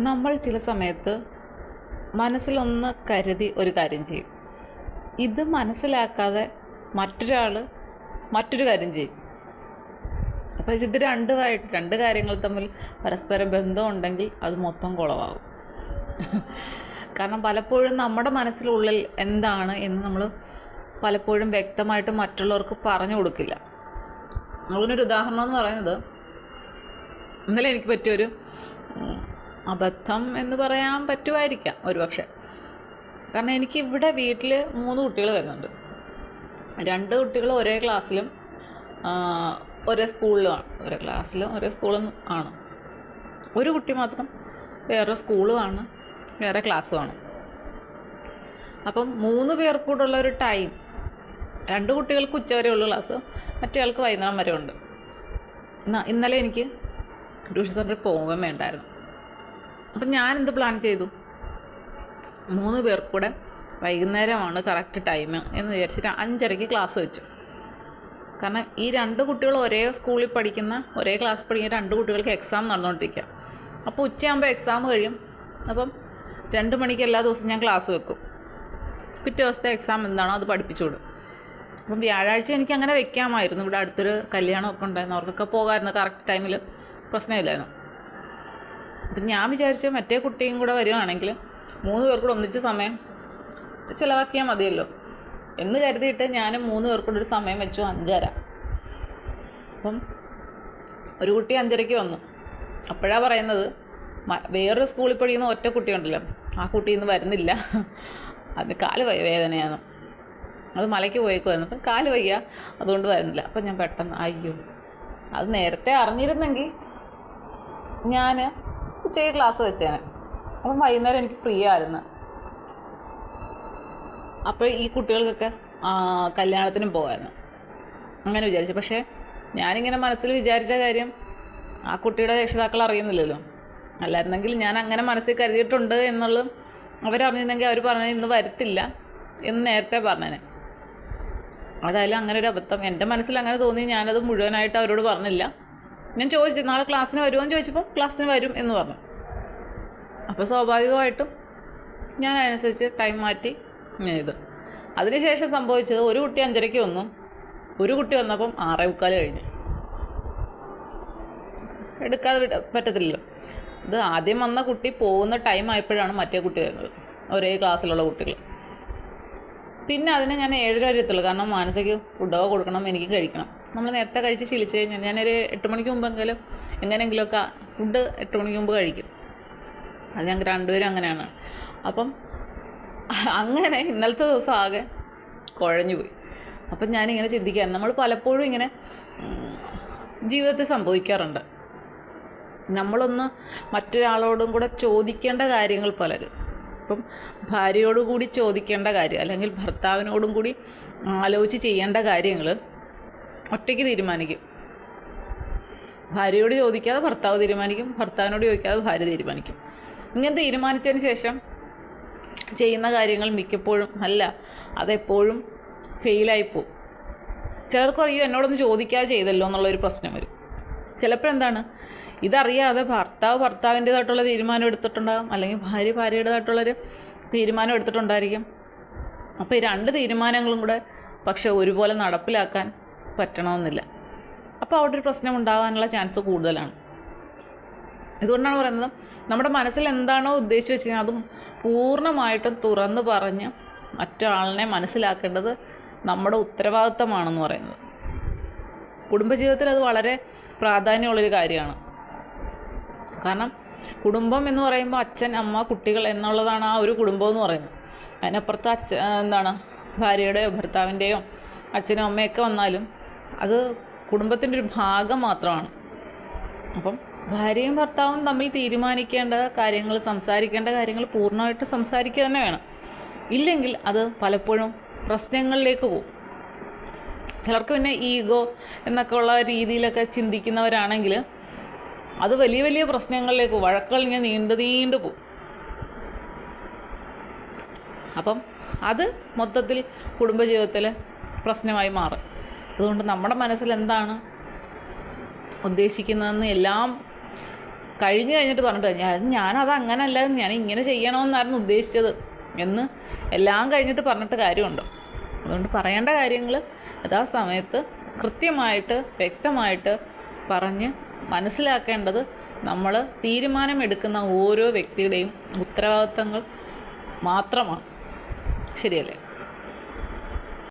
നമ്മൾ ചില സമയത്ത് മനസ്സിലൊന്ന് കരുതി ഒരു കാര്യം ചെയ്യും. ഇത് മനസ്സിലാക്കാതെ മറ്റൊരാൾ മറ്റൊരു കാര്യം ചെയ്യും. അപ്പോൾ ഇത് രണ്ട് കാര്യങ്ങൾ തമ്മിൽ പരസ്പര ബന്ധമുണ്ടെങ്കിൽ അത് മൊത്തം കുളമാകും. കാരണം പലപ്പോഴും നമ്മുടെ മനസ്സിലുള്ളിൽ എന്താണ് എന്ന് നമ്മൾ പലപ്പോഴും വ്യക്തമായിട്ട് മറ്റുള്ളവർക്ക് പറഞ്ഞു കൊടുക്കില്ല. അതിനൊരു ഉദാഹരണം എന്ന് പറയുന്നത്, ഇന്നലെ എനിക്ക് പറ്റിയൊരു അബദ്ധം എന്ന് പറയാൻ പറ്റുമായിരിക്കാം ഒരുപക്ഷെ. കാരണം എനിക്ക് ഇവിടെ വീട്ടിൽ 3 കുട്ടികൾ വരുന്നുണ്ട്. 2 കുട്ടികൾ ഒരേ ക്ലാസ്സിലും ഒരേ സ്കൂളിലുമാണ്. ഒരേ ക്ലാസ്സിലും ഒരേ സ്കൂളും ആണ്. ഒരു കുട്ടി മാത്രം വേറെ സ്കൂളുമാണ്, വേറെ ക്ലാസ്സുമാണ്. അപ്പം 3 പേർക്കൂടുള്ള ഒരു ടൈം, 2 കുട്ടികൾക്ക് ഉച്ചവരെ ഉള്ള ക്ലാസ്, മറ്റേ ആൾക്ക് വൈകുന്നേരം വരെ ഉണ്ട്. ഇന്നലെ എനിക്ക് ട്യൂഷൻ സെൻറ്ററിൽ പോകാൻ വേണ്ടായിരുന്നു. അപ്പം ഞാനെന്ത് പ്ലാൻ ചെയ്തു, 3 പേർക്കൂടെ വൈകുന്നേരമാണ് കറക്റ്റ് ടൈം എന്ന് വിചാരിച്ചിട്ട് 5:30 ക്ലാസ് വെച്ചു. കാരണം ഈ 2 കുട്ടികൾ ഒരേ സ്കൂളിൽ പഠിക്കുന്ന, ഒരേ ക്ലാസ് പഠിക്കുന്ന 2 കുട്ടികൾക്ക് എക്സാം നടന്നുകൊണ്ടിരിക്കുക. അപ്പോൾ ഉച്ചയാകുമ്പോൾ എക്സാം കഴിയും. അപ്പം 2 മണിക്ക് എല്ലാ ദിവസവും ഞാൻ ക്ലാസ് വെക്കും. പിറ്റേ ദിവസത്തെ എക്സാം എന്താണോ അത് പഠിപ്പിച്ചു വിടും. അപ്പം വ്യാഴാഴ്ച എനിക്ക് അങ്ങനെ വെക്കാമായിരുന്നു. ഇവിടെ അടുത്തൊരു കല്യാണമൊക്കെ ഉണ്ടായിരുന്നു, അവർക്കൊക്കെ പോകാമായിരുന്നു. കറക്റ്റ് ടൈമിൽ പ്രശ്നമില്ലായിരുന്നു. അപ്പം ഞാൻ വിചാരിച്ച മറ്റേ കുട്ടിയും കൂടെ വരുവാണെങ്കിൽ 3 പേർക്കൂടെ ഒന്നിച്ച് സമയം ചിലവാക്കിയാൽ മതിയല്ലോ എന്ന് കരുതിയിട്ട് ഞാൻ 3 പേർക്കൂടെ ഒരു സമയം വെച്ചു 5:30. അപ്പം ഒരു കുട്ടി 5:30 വന്നു. അപ്പോഴാണ് പറയുന്നത്, വേറൊരു സ്കൂളിൽ പഠിക്കുന്ന ഒറ്റ കുട്ടിയുണ്ടല്ലോ, ആ കുട്ടി ഇന്ന് വരുന്നില്ല, അതിന് കാല് വേദനയാണ്, അത് മലയ്ക്ക് പോയേക്കുമായിരുന്നു, അപ്പം കാല് വയ്യ, അതുകൊണ്ട് വരുന്നില്ല. അപ്പം ഞാൻ പെട്ടെന്ന് അയ്യോ, അത് നേരത്തെ അറിഞ്ഞിരുന്നെങ്കിൽ ഞാൻ ഉച്ചയ്ക്ക് ക്ലാസ് വെച്ചേനെ. അപ്പം വൈകുന്നേരം എനിക്ക് ഫ്രീ ആയിരുന്നു. അപ്പോൾ ഈ കുട്ടികൾക്കൊക്കെ കല്യാണത്തിനും പോകാമായിരുന്നു. അങ്ങനെ വിചാരിച്ചു. പക്ഷേ ഞാനിങ്ങനെ മനസ്സിൽ വിചാരിച്ച കാര്യം ആ കുട്ടിയുടെ രക്ഷിതാക്കൾ അറിയുന്നില്ലല്ലോ. അല്ലായിരുന്നെങ്കിൽ ഞാൻ അങ്ങനെ മനസ്സിൽ കരുതിയിട്ടുണ്ട് എന്നുള്ളത് അവരറിഞ്ഞിരുന്നെങ്കിൽ അവർ പറഞ്ഞത് ഇന്ന് വരത്തില്ല എന്ന് നേരത്തെ പറഞ്ഞേനെ. അതായാലും അങ്ങനെ ഒരു അബദ്ധം എൻ്റെ മനസ്സിൽ അങ്ങനെ തോന്നി. ഞാനത് മുഴുവനായിട്ട് അവരോട് പറഞ്ഞില്ല. ഞാൻ ചോദിച്ചു, നാളെ ക്ലാസ്സിന് വരുമോ എന്ന് ചോദിച്ചപ്പോൾ ക്ലാസ്സിന് വരും എന്ന് പറഞ്ഞു. അപ്പോൾ സ്വാഭാവികമായിട്ടും ഞാൻ അതിനനുസരിച്ച് ടൈം മാറ്റി ഇത്. അതിനുശേഷം സംഭവിച്ചത്, ഒരു കുട്ടി 5:30 വന്നു, ഒരു കുട്ടി വന്നപ്പം 6:45 കഴിഞ്ഞു. എടുക്കാതെ പറ്റത്തില്ലല്ലോ. ഇത് ആദ്യം വന്ന കുട്ടി പോകുന്ന ടൈം ആയപ്പോഴാണ് മറ്റേ കുട്ടി വരുന്നത്, ഒരേ ക്ലാസ്സിലുള്ള കുട്ടികൾ. പിന്നെ അതിനെ ഞാൻ 7:30 വരെ എത്തുള്ളൂ. കാരണം മാനസിക ഫുഡൊക്കെ കൊടുക്കണം, എനിക്ക് കഴിക്കണം. നമ്മൾ നേരത്തെ കഴിച്ച് ശീലിച്ച് കഴിഞ്ഞാൽ ഞാനൊരു 8 മണിക്ക് മുമ്പെങ്കിലും എങ്ങനെയെങ്കിലുമൊക്കെ ഫുഡ് 8 മണിക്ക് മുമ്പ് കഴിക്കും. അത് ഞങ്ങൾക്ക് 2 പേരും അങ്ങനെയാണ്. അപ്പം അങ്ങനെ ഇന്നലത്തെ ദിവസം ആകെ കുഴഞ്ഞു പോയി. അപ്പം ഞാനിങ്ങനെ ചിന്തിക്കാൻ, നമ്മൾ പലപ്പോഴും ഇങ്ങനെ ജീവിതത്തിൽ സംഭവിക്കാറുണ്ട്. നമ്മളൊന്ന് മറ്റൊരാളോടും കൂടെ ചോദിക്കേണ്ട കാര്യങ്ങൾ പലരും, ഇപ്പം ഭാര്യയോടും കൂടി ചോദിക്കേണ്ട കാര്യം, അല്ലെങ്കിൽ ഭർത്താവിനോടും കൂടി ആലോചിച്ച് ചെയ്യേണ്ട കാര്യങ്ങൾ ഒറ്റയ്ക്ക് തീരുമാനിക്കും. ഭാര്യയോട് ചോദിക്കാതെ ഭർത്താവ് തീരുമാനിക്കും, ഭർത്താവിനോട് ചോദിക്കാതെ ഭാര്യ തീരുമാനിക്കും. ഇങ്ങനെ തീരുമാനിച്ചതിന് ശേഷം ചെയ്യുന്ന കാര്യങ്ങൾ മിക്കപ്പോഴും അതെപ്പോഴും ഫെയിലായിപ്പോവും. ചിലർക്ക് അറിയും, എന്നോടൊന്ന് ചോദിക്കാതെ ചെയ്തല്ലോ എന്നുള്ളൊരു പ്രശ്നം വരും. ചിലപ്പോഴെന്താണ്, ഇതറിയാതെ ഭർത്താവിൻ്റേതായിട്ടുള്ള തീരുമാനം എടുത്തിട്ടുണ്ടാകും, അല്ലെങ്കിൽ ഭാര്യയുടേതായിട്ടുള്ളൊരു തീരുമാനം എടുത്തിട്ടുണ്ടായിരിക്കും. അപ്പോൾ ഈ 2 തീരുമാനങ്ങളും കൂടെ പക്ഷെ ഒരുപോലെ നടപ്പിലാക്കാൻ പറ്റണമെന്നില്ല. അപ്പോൾ അവിടെ ഒരു പ്രശ്നം ഉണ്ടാകാനുള്ള ചാൻസ് കൂടുതലാണ്. ഇതുകൊണ്ടാണ് പറയുന്നത്, നമ്മുടെ മനസ്സിൽ എന്താണോ ഉദ്ദേശിച്ച് വെച്ച് കഴിഞ്ഞാൽ അതും പൂർണ്ണമായിട്ടും തുറന്ന് പറഞ്ഞ് മറ്റൊരാളിനെ മനസ്സിലാക്കേണ്ടത് നമ്മുടെ ഉത്തരവാദിത്തമാണെന്ന് പറയുന്നത്. കുടുംബജീവിതത്തിൽ അത് വളരെ പ്രാധാന്യമുള്ളൊരു കാര്യമാണ്. കാരണം കുടുംബം എന്ന് പറയുമ്പോൾ അച്ഛൻ, അമ്മ, കുട്ടികൾ എന്നുള്ളതാണ് ആ ഒരു കുടുംബം എന്ന് പറയുന്നത്. അതിനപ്പുറത്ത് ഭാര്യയുടെയോ ഭർത്താവിൻ്റെയോ അച്ഛനും അമ്മയൊക്കെ വന്നാലും അത് കുടുംബത്തിൻ്റെ ഒരു ഭാഗം മാത്രമാണ്. അപ്പം ഭാര്യയും ഭർത്താവും തമ്മിൽ തീരുമാനിക്കേണ്ട കാര്യങ്ങൾ, സംസാരിക്കേണ്ട കാര്യങ്ങൾ പൂർണ്ണമായിട്ട് സംസാരിക്കുക തന്നെ വേണം. ഇല്ലെങ്കിൽ അത് പലപ്പോഴും പ്രശ്നങ്ങളിലേക്ക് പോകും. ചിലർക്ക് പിന്നെ ഈഗോ എന്നൊക്കെ ഉള്ള രീതിയിലൊക്കെ ചിന്തിക്കുന്നവരാണെങ്കിൽ അത് വലിയ വലിയ പ്രശ്നങ്ങളിലേക്ക്, വഴക്കുകൾ ഇങ്ങനെ നീണ്ടു പോകും. അപ്പം അത് മൊത്തത്തിൽ കുടുംബജീവിതത്തിൽ പ്രശ്നമായി മാറും. അതുകൊണ്ട് നമ്മുടെ മനസ്സിൽ എന്താണ് ഉദ്ദേശിക്കുന്നതെന്ന് എല്ലാം കഴിഞ്ഞിട്ട് പറഞ്ഞിട്ട് ഞാനത് അങ്ങനല്ല, ഞാൻ ഇങ്ങനെ ചെയ്യണമെന്നായിരുന്നു ഉദ്ദേശിച്ചത് എന്ന് എല്ലാം കഴിഞ്ഞിട്ട് പറഞ്ഞിട്ട് കാര്യമുണ്ടോ? അതുകൊണ്ട് പറയേണ്ട കാര്യങ്ങൾ യഥാസമയത്ത് കൃത്യമായിട്ട് വ്യക്തമായിട്ട് പറഞ്ഞ് മനസ്സിലാക്കേണ്ടത് നമ്മൾ തീരുമാനമെടുക്കുന്ന ഓരോ വ്യക്തിയുടെയും ഉത്തരവാദിത്തങ്ങൾ മാത്രമാണ്. ശരിയല്ലേ?